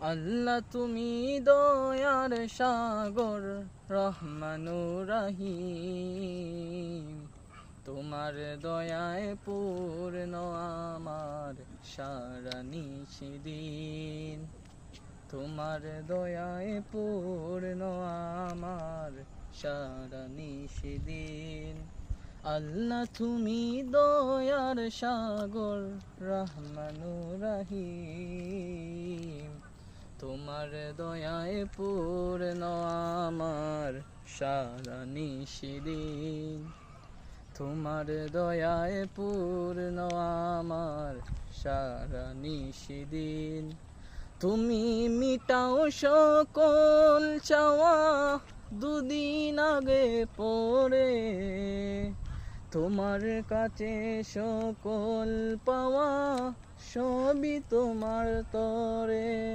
আল্লাহ তুমি দয়ার সাগর, রহমানুর রহিম। তোমার দয়ায় পূর্ণ আমার সারা নিশিদিন। তোমার দয়ায় পূর্ণ আমার সারা নিশিদিন। আল্লাহ তুমি দয়ার সাগর, রহমানুর রহিম। তোমার দয়ায় পূর্ণ আমার সারা নিশিদিন। তোমার দয়ায় পূর্ণ আমার সারা নিশিদিন। তুমি মিটাও সকল চাওয়া, দুদিন আগে পরে তোমার কাছে সকল পাওয়া, সবই তোমার তরে।